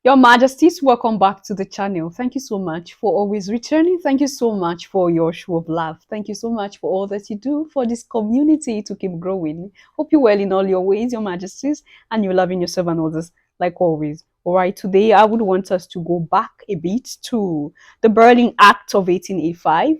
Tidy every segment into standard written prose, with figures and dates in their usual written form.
Your Majesties, welcome back to the channel. Thank you so much for always returning. Thank you so much for your show of love. Thank you so much for all that you do for this community to keep growing. Hope you're well in all your ways, Your Majesties, and you're loving yourself and others like always. All right, today I would want us to go back a bit to the Berlin Act of 1885,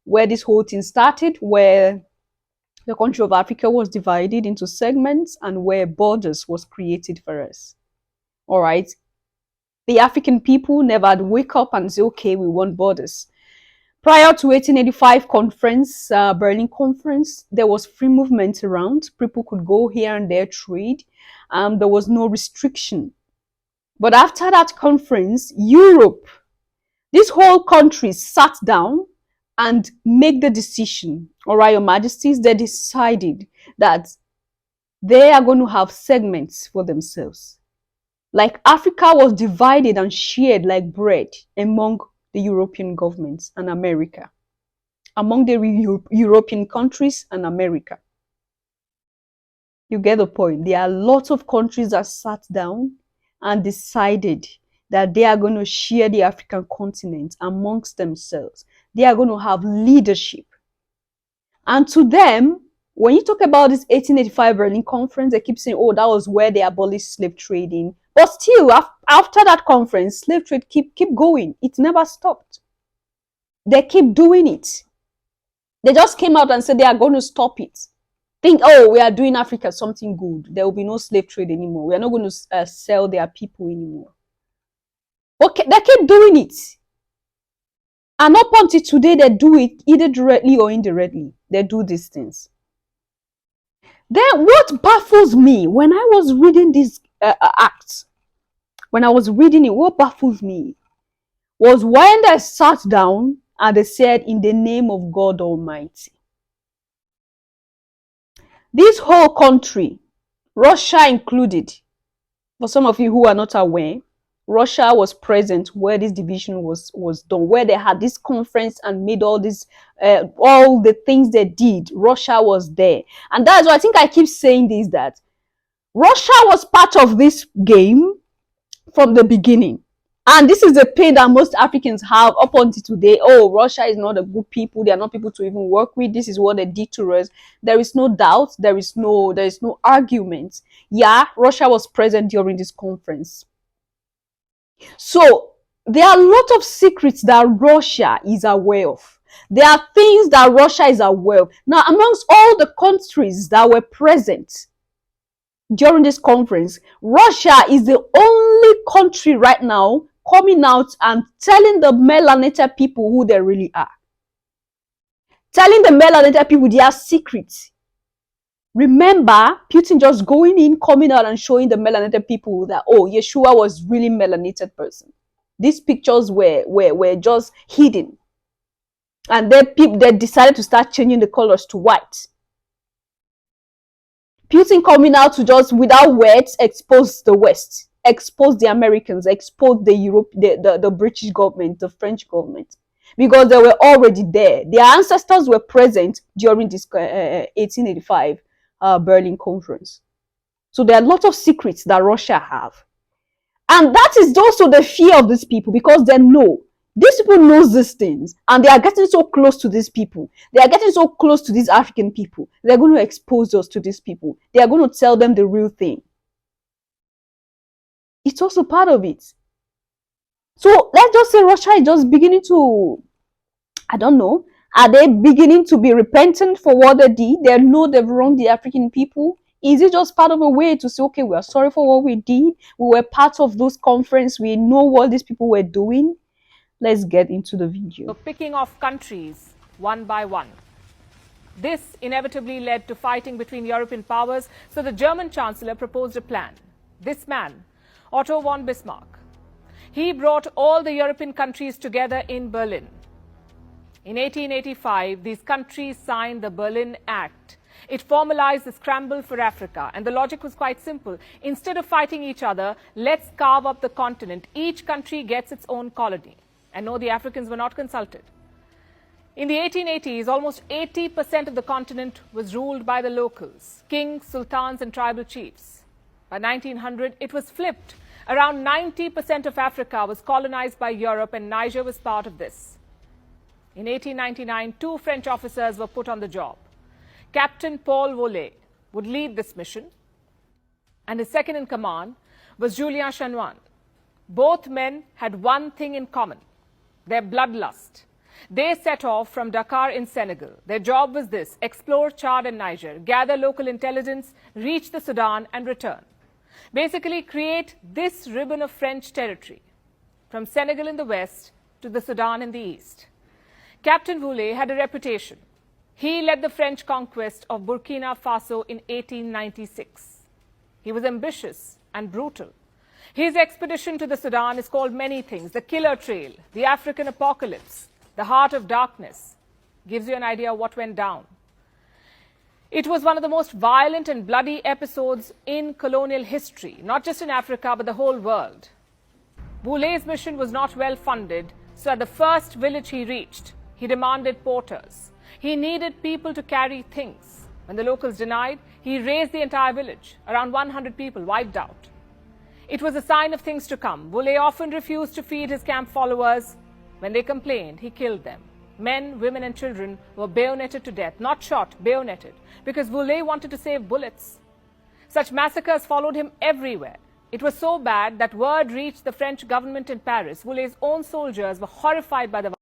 where this whole thing started, where the country of Africa was divided into segments and where borders was created for us. All right, the African people never had wake up and say, okay, we want borders. Prior to 1885 conference, Berlin conference, there was free movement around. People could go here and there, trade. There was no restriction. But after that conference, Europe, these whole countries sat down and make the decision. All right, Your Majesties, they decided that they are going to have segments for themselves. Like Africa was divided and shared like bread among the European governments and America, among the European countries and America. You get the point. There are lots of countries that sat down and decided that they are going to share the African continent amongst themselves. They are going to have leadership. And to them, when you talk about this 1885 Berlin Conference, they keep saying, oh, that was where they abolished slave trading. But still, after that conference, slave trade keep going. It never stopped. They keep doing it. They just came out and said they are going to stop it. Think, oh, we are doing Africa something good. There will be no slave trade anymore. We are not going to sell their people anymore. Okay, they keep doing it. And up until today, they do it either directly or indirectly. They do these things. Then what baffles me when I was reading this act, when I was reading it, what baffles me was when they sat down and they said, in the name of God Almighty. This whole country, Russia included, for some of you who are not aware, Russia was present where this division was done, where they had this conference and made all this, all the things they did. Russia was there. And that's why I think I keep saying this, that Russia was part of this game from the beginning. And this is the pain that most Africans have up until today. Oh, Russia is not a good people. They are not people to even work with. This is what they did to us. There is no doubt. There is no argument. Yeah, Russia was present during this conference. So there are a lot of secrets that Russia is aware of. There are things that Russia is aware of. Now, amongst all the countries that were present during this conference, Russia is the only country right now coming out and telling the melanated people who they really are. Telling the melanated people their secrets. Remember, Putin just going in, coming out and showing the melanated people that, oh, Yeshua was really melanated person. These pictures were just hidden. And they decided to start changing the colors to white. Putin coming out to just, without words, expose the West, expose the Americans, expose the British government, the French government. Because they were already there. Their ancestors were present during this 1885 Berlin conference. So there are a lot of secrets that Russia have. And that is also the fear of these people, because they know. These people knows these things, and they are getting so close to these people. They are getting so close to these African people. They're going to expose us to these people. They are going to tell them the real thing. It's also part of it. So let's just say Russia is just beginning to, I don't know, are they beginning to be repentant for what they did? They know they've wronged the African people. Is it just part of a way to say, okay, we are sorry for what we did. We were part of those conferences. We know what these people were doing. Let's get into the video. So picking off countries one by one. This inevitably led to fighting between European powers, so the German Chancellor proposed a plan. This man, Otto von Bismarck, he brought all the European countries together in Berlin. In 1885, these countries signed the Berlin Act. It formalized the Scramble for Africa, and the logic was quite simple. Instead of fighting each other, let's carve up the continent. Each country gets its own colony. And no, the Africans were not consulted. In the 1880s, almost 80% of the continent was ruled by the locals, kings, sultans, and tribal chiefs. By 1900, it was flipped. Around 90% of Africa was colonized by Europe, and Niger was part of this. In 1899, 2 French officers were put on the job. Captain Paul Vollet would lead this mission, and his second in command was Julien Chanoine. Both men had one thing in common: their bloodlust. They set off from Dakar in Senegal. Their job was this: explore Chad and Niger, gather local intelligence, reach the Sudan and return. Basically create this ribbon of French territory, from Senegal in the west to the Sudan in the east. Captain Vollet had a reputation. He led the French conquest of Burkina Faso in 1896. He was ambitious and brutal. His expedition to the Sudan is called many things: the Killer Trail, the African Apocalypse, the Heart of Darkness. Gives you an idea of what went down. It was one of the most violent and bloody episodes in colonial history, not just in Africa, but the whole world. Vollet's mission was not well funded, so at the first village he reached, he demanded porters. He needed people to carry things. When the locals denied, he razed the entire village. Around 100 people wiped out. It was a sign of things to come. Vollet often refused to feed his camp followers. When they complained, he killed them. Men, women and children were bayoneted to death. Not shot, bayoneted, because Vollet wanted to save bullets. Such massacres followed him everywhere. It was so bad that word reached the French government in Paris. Vollet's own soldiers were horrified by the violence.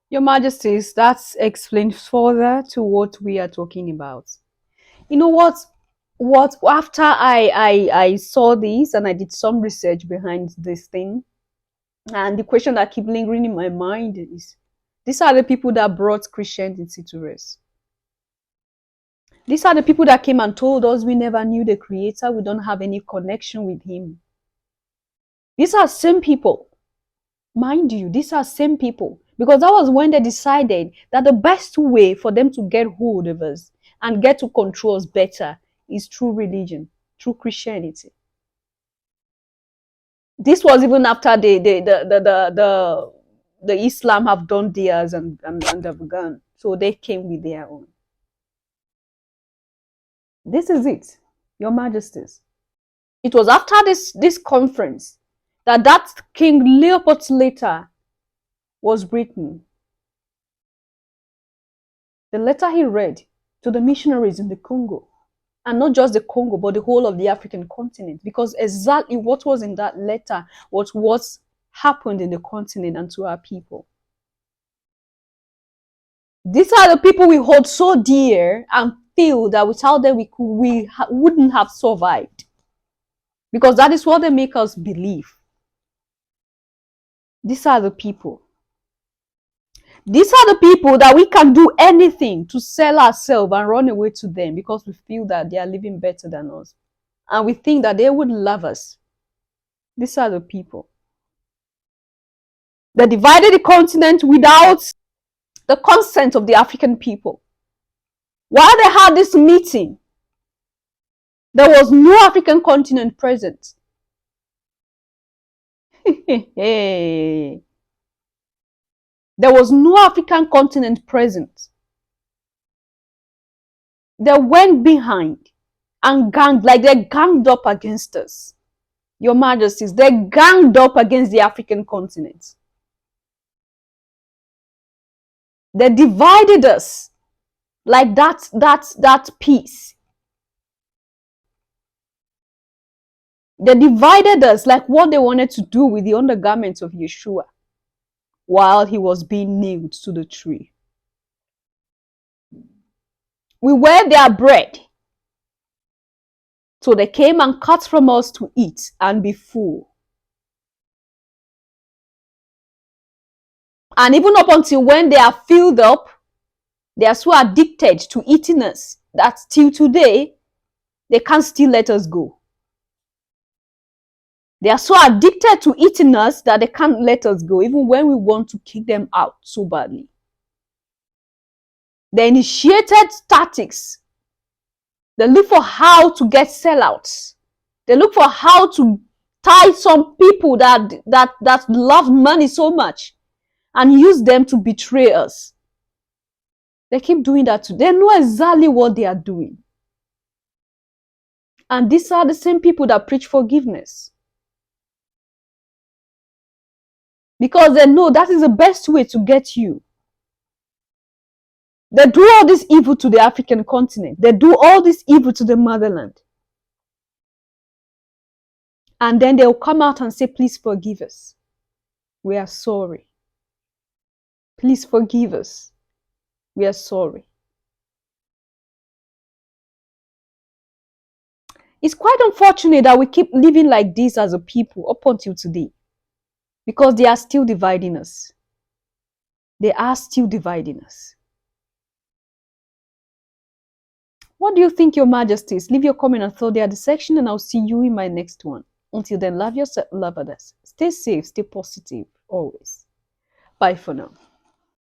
Your Majesties, that's explained further to what we are talking about. You know what after I saw this and I did some research behind this thing, and the question that keep lingering in my mind is, these are the people that brought Christianity to us. These are the people that came and told us we never knew the Creator, we don't have any connection with Him. These are same people. Mind you, these are same people. Because that was when they decided that the best way for them to get hold of us and get to control us better is through religion, through Christianity. This was even after the Islam have done theirs and have gone. So they came with their own. This is it, Your Majesties. It was after this conference that King Leopold's letter was written. The letter he read to the missionaries in the Congo. And not just the Congo, but the whole of the African continent. Because exactly what was in that letter was what happened in the continent and to our people. These are the people we hold so dear and feel that without them we wouldn't have survived. Because that is what they make us believe. These are the people. These are the people that we can do anything to sell ourselves and run away to them because we feel that they are living better than us. And we think that they would love us. These are the people. They divided the continent without the consent of the African people. While they had this meeting, there was no African continent present. There was no African continent present. They went behind and they ganged up against us. Your Majesties, they ganged up against the African continent. They divided us like that piece. They divided us like what they wanted to do with the undergarments of Yeshua while he was being nailed to the tree. We were their bread. So they came and cut from us to eat and be full. And even up until when they are filled up, they are so addicted to eating us that till today, they can't still let us go. They are so addicted to eating us that they can't let us go, even when we want to kick them out so badly. They initiated tactics. They look for how to get sellouts. They look for how to tie some people that love money so much and use them to betray us. They keep doing that too. They know exactly what they are doing. And these are the same people that preach forgiveness. because they know that is the best way to get you. They do all this evil to the African continent. They do all this evil to the motherland. And then they'll come out and say, please forgive us. We are sorry. Please forgive us. We are sorry. It's quite unfortunate that we keep living like this as a people up until today, because they are still dividing us. They are still dividing us. What do you think, Your Majesties? Leave your comment and thought there at the section, and I'll see you in my next one. Until then, love yourself, love others. Stay safe, stay positive, always. Bye for now.